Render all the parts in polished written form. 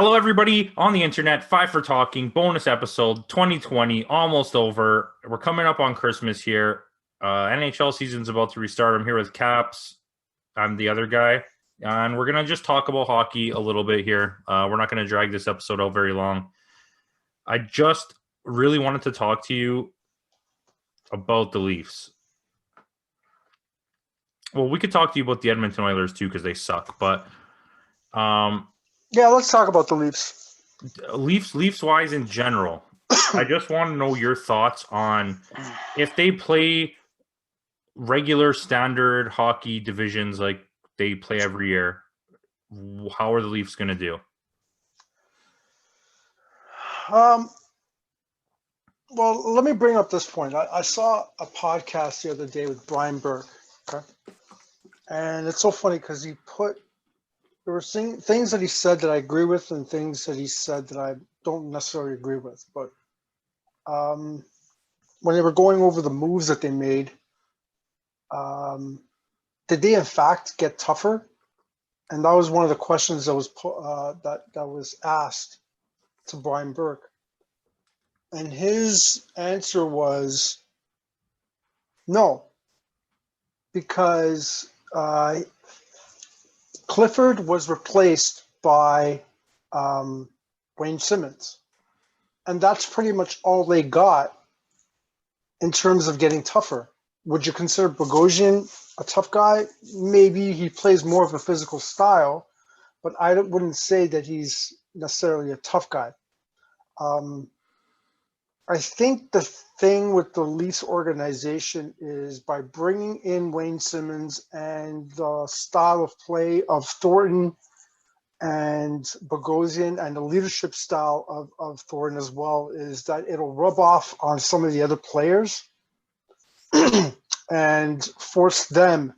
Hello, everybody on the internet. Five for Talking, bonus episode 2020, almost over. We're coming up on Christmas here. NHL season's about to restart. I'm here with Caps. I'm the other guy. And we're going to just talk about hockey a little bit here. We're not going to drag this episode out very long. I just really wanted to talk to you about the Leafs. Well, we could talk to you about the Edmonton Oilers too because they suck. But yeah, let's talk about the Leafs. Leafs wise in general. I just want to know your thoughts on if they play regular standard hockey divisions like they play every year. How are the Leafs going to do? Well, let me bring up this point. I saw a podcast the other day with Brian Burke, okay? And it's so funny because there were things that he said that I agree with and things that he said that I don't necessarily agree with. But when they were going over the moves that they made, did they in fact get tougher? And that was one of the questions that was that was asked to Brian Burke. And his answer was no, because Clifford was replaced by Wayne Simmons. And that's pretty much all they got in terms of getting tougher. Would you consider Bogosian a tough guy? Maybe he plays more of a physical style, but I wouldn't say that he's necessarily a tough guy. I think the thing with the Leafs organization is by bringing in Wayne Simmons and the style of play of Thornton and Bogosian and the leadership style of Thornton as well, is that it'll rub off on some of the other players and force them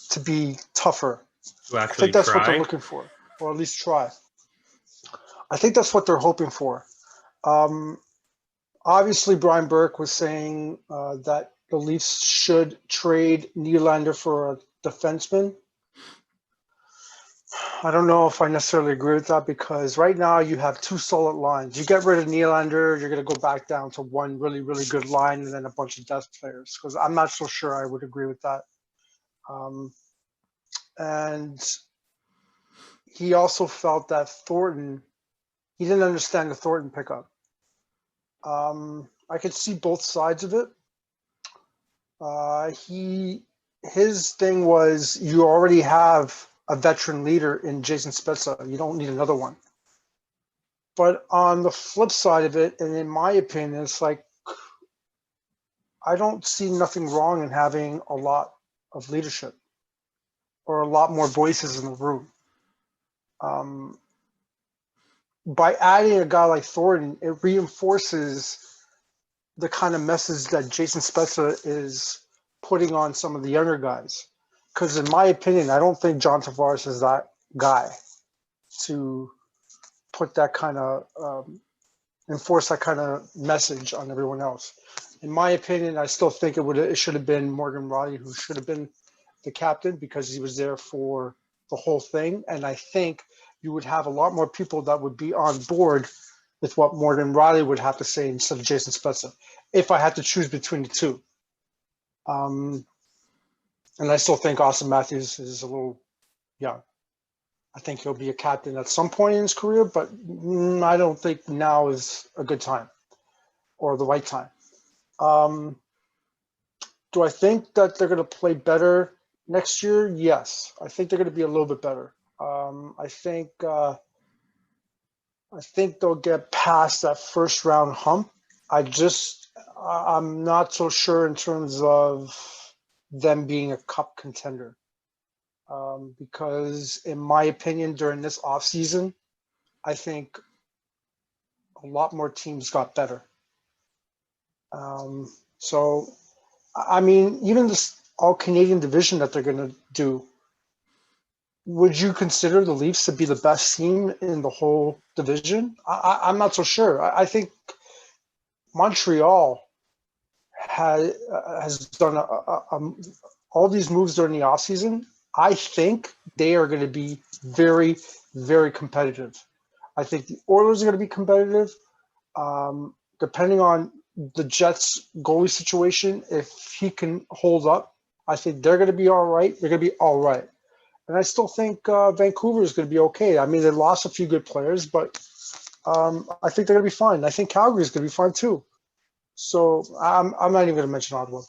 to be tougher. I think that's what they're looking for, or at least try. I think that's what they're hoping for. Obviously, Brian Burke was saying that the Leafs should trade Nylander for a defenseman. I don't know if I necessarily agree with that because right now you have two solid lines. You get rid of Nylander, you're going to go back down to one really, really good line and then a bunch of depth players because I'm not so sure I would agree with that. And he also felt that Thornton, he didn't understand the Thornton pickup. I could see both sides of it. His thing was you already have a veteran leader in Jason Spezza. You don't need another one. But on the flip side of it, and in my opinion, it's like I don't see nothing wrong in having a lot of leadership or a lot more voices in the room. By adding a guy like Thornton, it reinforces the kind of message that Jason Spezza is putting on some of the younger guys. Because in my opinion, I don't think John Tavares is that guy to put that kind of, enforce that kind of message on everyone else. In my opinion, I still think it should have been Morgan Rielly who should have been the captain because he was there for the whole thing. And I think you would have a lot more people that would be on board with what Morgan Rielly would have to say instead of Jason Spezza, if I had to choose between the two. And I still think Austin Matthews is a little young. I think he'll be a captain at some point in his career, but I don't think now is a good time or the right time. Do I think that they're going to play better next year? Yes. I think they're going to be a little bit better. I think they'll get past that first round hump. I'm not so sure in terms of them being a cup contender. Because in my opinion, during this offseason, I think a lot more teams got better. So, I mean, even this all-Canadian division that they're going to do, would you consider the Leafs to be the best team in the whole division? I'm not so sure. I think Montreal has done all these moves during the offseason. I think they are going to be very, very competitive. I think the Oilers are going to be competitive. Depending on the Jets goalie situation, if he can hold up, I think they're going to be all right. They're going to be all right. And I still think Vancouver is going to be okay. I mean, they lost a few good players, but I think they're going to be fine. I think Calgary is going to be fine too. So I'm not even going to mention Ottawa,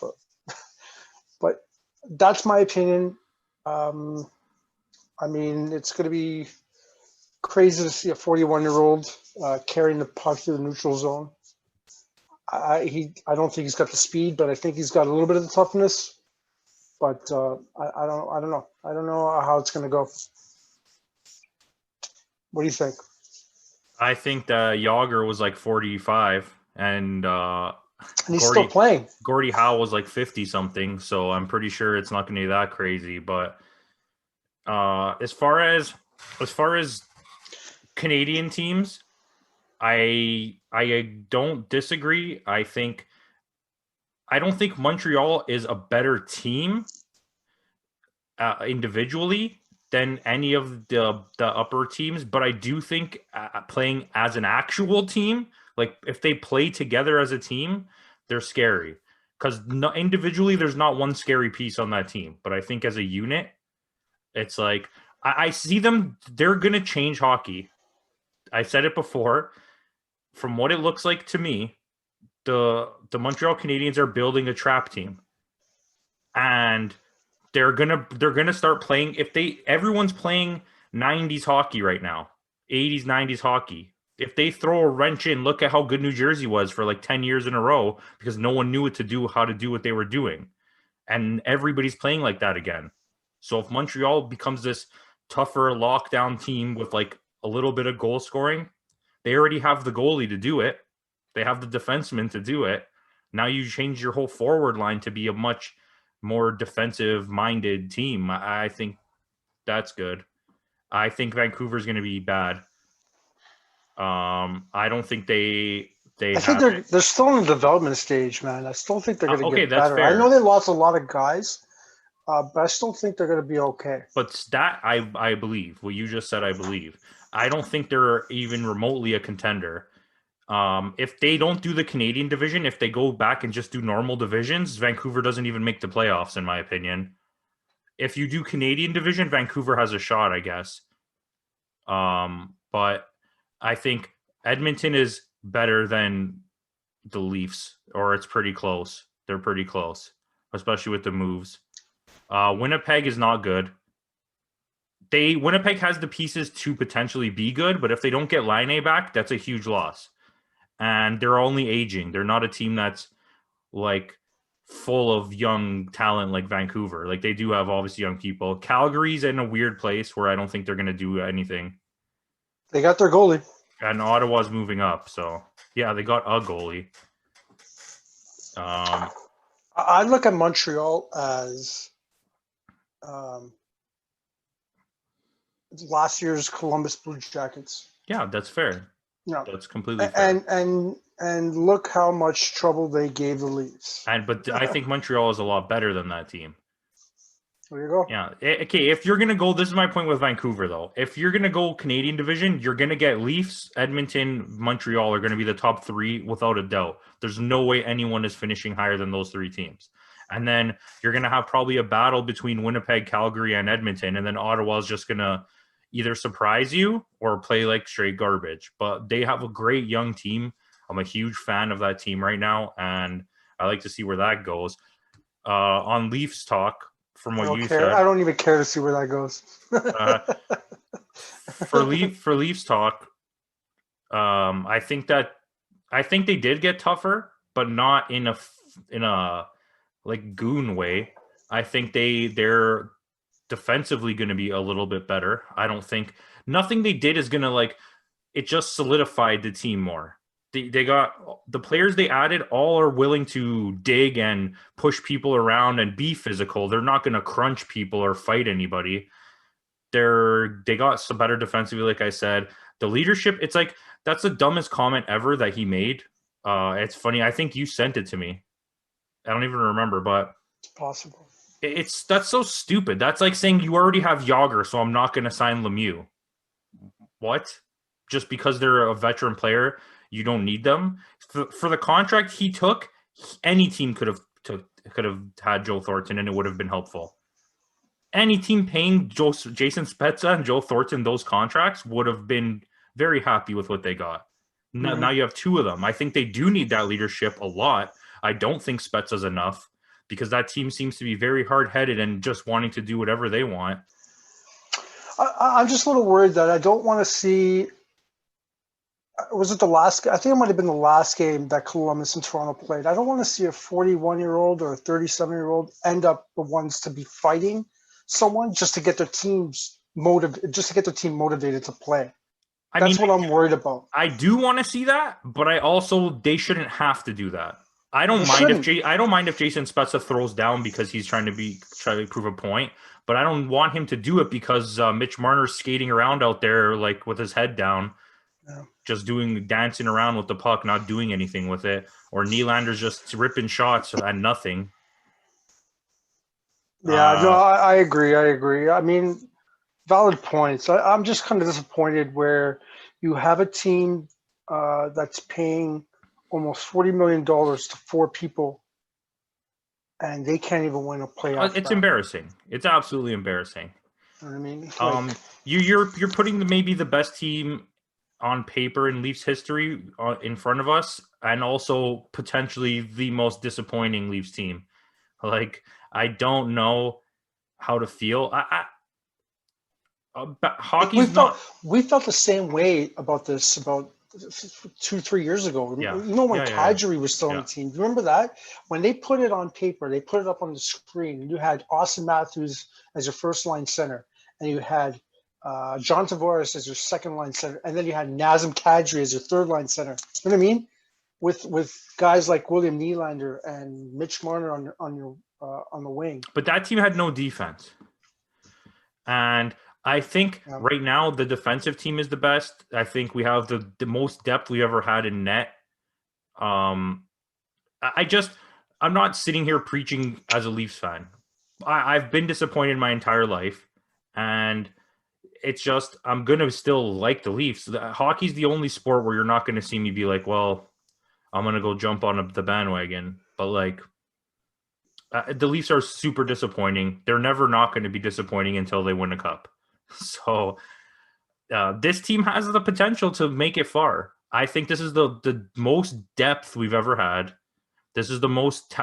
but that's my opinion. I mean, it's going to be crazy to see a 41-year-old carrying the puck through the neutral zone. I don't think he's got the speed, but I think he's got a little bit of the toughness. But I don't know. I don't know how it's going to go. What do you think? I think that Yager was like 45, and he's still playing. Gordie Howe was like 50 something, so I'm pretty sure it's not going to be that crazy. But as far as Canadian teams, I don't disagree. I don't think Montreal is a better team individually than any of the upper teams, but I do think playing as an actual team, like if they play together as a team, they're scary. Because individually, there's not one scary piece on that team, but I think as a unit, it's like I see them. They're gonna change hockey. I said it before. From what it looks like to me, the Montreal Canadiens are building a trap team, and they're gonna start playing. If everyone's playing 90s hockey right now, 80s 90s hockey. If they throw a wrench in, look at how good New Jersey was for like 10 years in a row because no one knew what to do, how to do what they were doing, and everybody's playing like that again. So if Montreal becomes this tougher lockdown team with like a little bit of goal scoring, they already have the goalie to do it. They have the defenseman to do it. Now you change your whole forward line to be a much more defensive-minded team. I think that's good. I think Vancouver's going to be bad. I don't think I think they're still in the development stage, man. I still think they're going to get better. Fair. I know they lost a lot of guys, but I still think they're going to be okay. But that I believe what you just said. I believe. I don't think they're even remotely a contender. If they don't do the Canadian division, if they go back and just do normal divisions, Vancouver doesn't even make the playoffs, in my opinion. If you do Canadian division, Vancouver has a shot, I guess. But I think Edmonton is better than the Leafs, or it's pretty close. They're pretty close, especially with the moves. Winnipeg is not good. Winnipeg has the pieces to potentially be good, but if they don't get Laine back, that's a huge loss. And they're only aging. They're not a team that's like full of young talent like Vancouver. Like they do have obviously young people. Calgary's in a weird place where I don't think they're going to do anything. They got their goalie. And Ottawa's moving up. So, yeah, they got a goalie. I look at Montreal as last year's Columbus Blue Jackets. Yeah, that's fair. Yeah, that's completely fair. And look how much trouble they gave the Leafs. But I think Montreal is a lot better than that team. There you go. Yeah. Okay, if you're going to go, this is my point with Vancouver, though. If you're going to go Canadian division, you're going to get Leafs, Edmonton, Montreal are going to be the top three without a doubt. There's no way anyone is finishing higher than those three teams. And then you're going to have probably a battle between Winnipeg, Calgary, and Edmonton. And then Ottawa's just going to either surprise you or play like straight garbage. But they have a great young team. I'm a huge fan of that team right now, and I like to see where that goes. On Leafs talk, from what you said, I don't even care to see where that goes. for Leafs talk, I think they did get tougher, but not in a like goon way. I think they're defensively going to be a little bit better. I don't think nothing they did is going to it just solidified the team more. They got the players they added all are willing to dig and push people around and be physical. They're not going to crunch people or fight anybody. They got some better defensively, like I said. The leadership, it's like that's the dumbest comment ever that he made. It's funny. I think you sent it to me. I don't even remember, but it's possible. That's so stupid. That's like saying you already have Yager, so I'm not going to sign Lemieux. What? just because they're a veteran player, you don't need them. For the contract he took, any team could have had Joe Thornton, and it would have been helpful. Any team paying Jason Spezza and Joe Thornton those contracts would have been very happy with what they got. Now you have two of them. I think they do need that leadership a lot. I don't think Spezza's enough because that team seems to be very hard-headed and just wanting to do whatever they want. I'm just a little worried that I don't want to see. Was it the last? I think it might have been the last game that Columbus and Toronto played. I don't want to see a 41-year-old or a 37-year-old end up the ones to be fighting someone just to get their teams motivated to play. That's what I'm worried about. I do want to see that, but they shouldn't have to do that. I don't mind if Jason Spezza throws down because he's trying to prove a point, but I don't want him to do it because Mitch Marner's skating around out there like with his head down, just dancing around with the puck, not doing anything with it, or Nylander's just ripping shots at nothing. Yeah, no, I agree. I mean, valid points. I'm just kind of disappointed where you have a team that's paying almost $40 million to 4 people, and they can't even win a playoff. It's embarrassing. It's absolutely embarrassing. You know what I mean? You're putting maybe the best team on paper in Leafs history in front of us, and also potentially the most disappointing Leafs team. Like, I don't know how to feel. Hockey's we felt the same way about this about 2-3 years ago. Yeah. You know, when Kadri was still on the team. Do you remember that? When they put it on paper, they put it up on the screen. You had Austin Matthews as your first line center, and you had John Tavares as your second line center, and then you had Nazem Kadri as your third line center. You know what I mean? With guys like William Nylander and Mitch Marner on the wing. But that team had no defense. And I think right now the defensive team is the best. I think we have the most depth we've ever had in net. I'm not sitting here preaching as a Leafs fan. I've been disappointed my entire life. And it's just, I'm going to still like the Leafs. Hockey's the only sport where you're not going to see me be like, well, I'm going to go jump on the bandwagon. But like, the Leafs are super disappointing. They're never not going to be disappointing until they win a cup. So this team has the potential to make it far. I think this is the most depth we've ever had. This is the most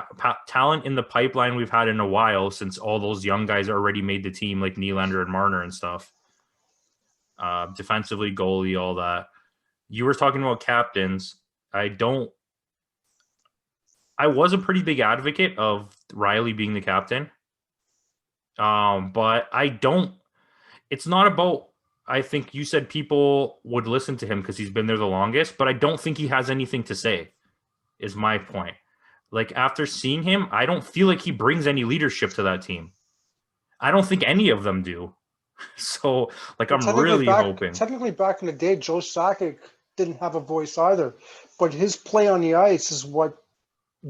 talent in the pipeline we've had in a while, since all those young guys already made the team, like Nylander and Marner and stuff. Defensively, goalie, all that. You were talking about captains. I was a pretty big advocate of Riley being the captain. But it's not about, I think you said people would listen to him because he's been there the longest, but I don't think he has anything to say, is my point. Like, after seeing him, I don't feel like he brings any leadership to that team. I don't think any of them do. So, like, I'm really hoping. Technically, back in the day, Joe Sakic didn't have a voice either. But his play on the ice is what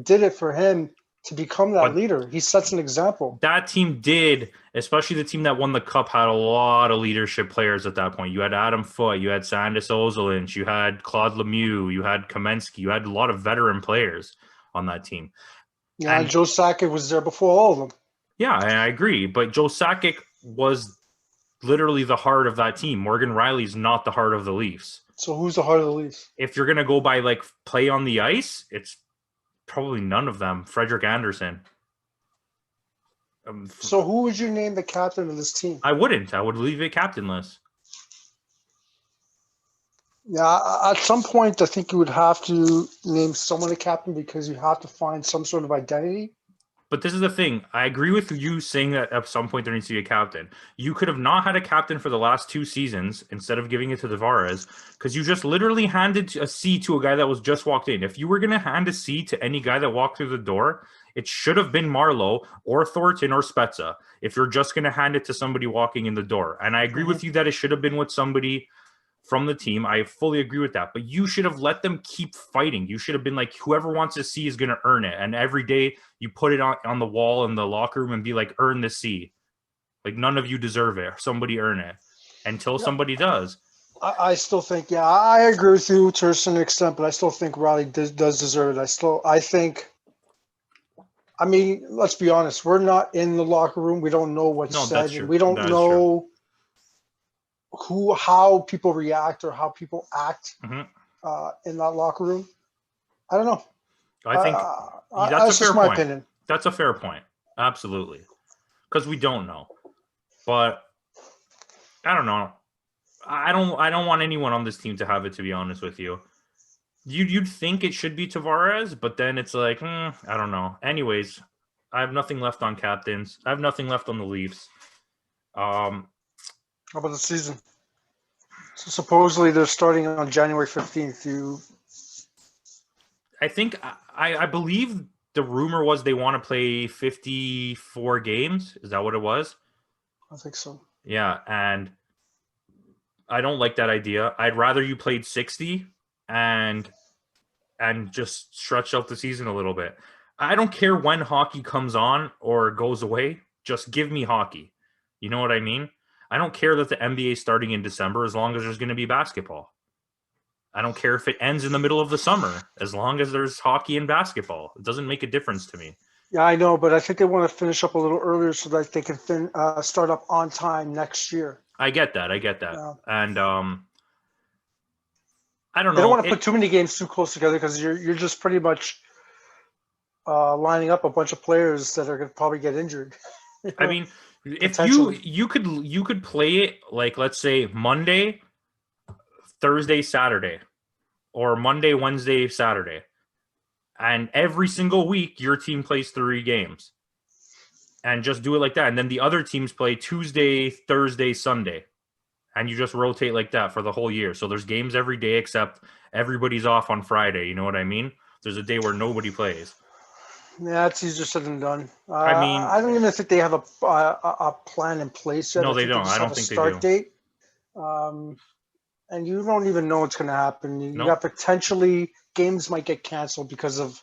did it for him to become that leader. He sets an example. That team did, especially the team that won the cup, had a lot of leadership players at that point. You had Adam Foote, you had Sandis Ozolinsh, you had Claude Lemieux, you had Kamensky, you had a lot of veteran players on that team. Yeah, and Joe Sakic was there before all of them. Yeah, I agree. But Joe Sakic was literally the heart of that team. Morgan Riley's not the heart of the Leafs. So who's the heart of the Leafs? If you're going to go by, like, play on the ice, it's probably none of them. Frederik Andersen. So who would you name the captain of this team? I wouldn't. I would leave it captainless. Yeah, at some point, I think you would have to name someone a captain because you have to find some sort of identity. But this is the thing. I agree with you saying that at some point there needs to be a captain. You could have not had a captain for the last 2 seasons instead of giving it to Tavares, because you just literally handed a C to a guy that was just walked in. If you were going to hand a C to any guy that walked through the door, it should have been Marleau or Thornton or Spezza if you're just going to hand it to somebody walking in the door. And I agree with you that it should have been with somebody from the team. I fully agree with that. But you should have let them keep fighting. You should have been like, whoever wants a C is going to earn it. And every day you put it on the wall in the locker room and be like, earn the C. Like, none of you deserve it. Somebody earn it until somebody does. I still think, yeah, I agree with you to a certain extent, but I still think Riley does deserve it. I think, I mean, let's be honest, we're not in the locker room. We don't know what's No, that's said, and true. we don't That is true. know how people react or how people act Hmm. in that locker room. I don't know. I think that's a That's fair just my point. opinion. That's a fair point. Absolutely. Because we don't know. But I don't know. I don't want anyone on this team to have it, to be honest with you. You'd think it should be Tavares, but then it's like, I don't know. Anyways, I have nothing left on captains. I have nothing left on the Leafs. How about the season? So supposedly they're starting on January 15th. I think I believe the rumor was they want to play 54 games. Is that what it was? I think so. Yeah, and I don't like that idea. I'd rather you played 60 and just stretch out the season a little bit. I don't care when hockey comes on or goes away. Just give me hockey. You know what I mean? I don't care that the NBA is starting in December as long as there's going to be basketball. I don't care if it ends in the middle of the summer as long as there's hockey and basketball. It doesn't make a difference to me. Yeah, I know, but I think they want to finish up a little earlier so that they can start up on time next year. I get that. Yeah. And I don't They don't know. want to put too many games too close together because you're just pretty much lining up a bunch of players that are going to probably get injured. I mean, if Potentially. you could play it like, let's say, Monday, Thursday, Saturday, or Monday, Wednesday, Saturday, and every single week your team plays 3 games, and just do it like that, and then the other teams play Tuesday, Thursday, Sunday, and you just rotate like that for the whole year. So there's games every day except everybody's off on Friday. You know what I mean? There's a day where nobody plays. Yeah, it's easier said than done. I mean, I don't even think they have a plan in place yet. no, I they think they don't. just I have don't a think they start do. date. And you don't even know what's going to happen. You Nope. got potentially games might get canceled because of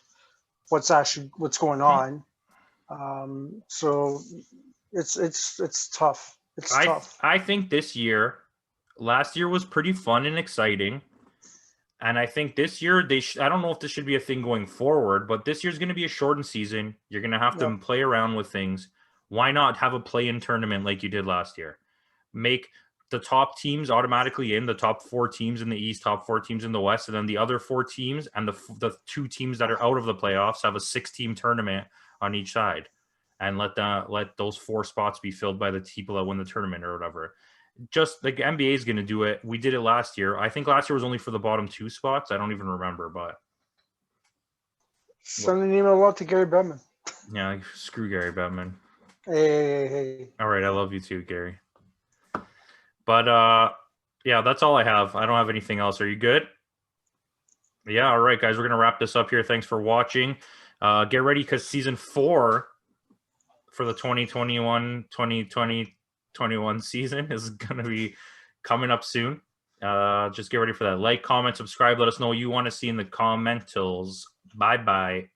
what's going on. So it's tough. It's tough. I think last year was pretty fun and exciting. And I think this year I don't know if this should be a thing going forward, but this year's going to be a shortened season. You're going to have to play around with things. Why not have a play-in tournament like you did last year? Make the top teams automatically in, the top 4 teams in the East, top 4 teams in the West, and then the other 4 teams and the 2 teams that are out of the playoffs have a 6-team tournament on each side, and let those 4 spots be filled by the people that win the tournament or whatever. Just like the NBA is going to do it. We did it last year. I think last year was only for the bottom 2 spots. I don't even remember, but Send an email out to Gary Bettman. yeah, screw Gary Bettman. Hey. All right, I love you too, Gary. But yeah, that's all I have. I don't have anything else. Are you good? Yeah, all right, guys, we're gonna wrap this up here. Thanks for watching. Get ready because season 4 for the 2021 season is gonna be coming up soon. Just get ready for that. Like, comment, subscribe. Let us know what you want to see in the commentals. Bye-bye.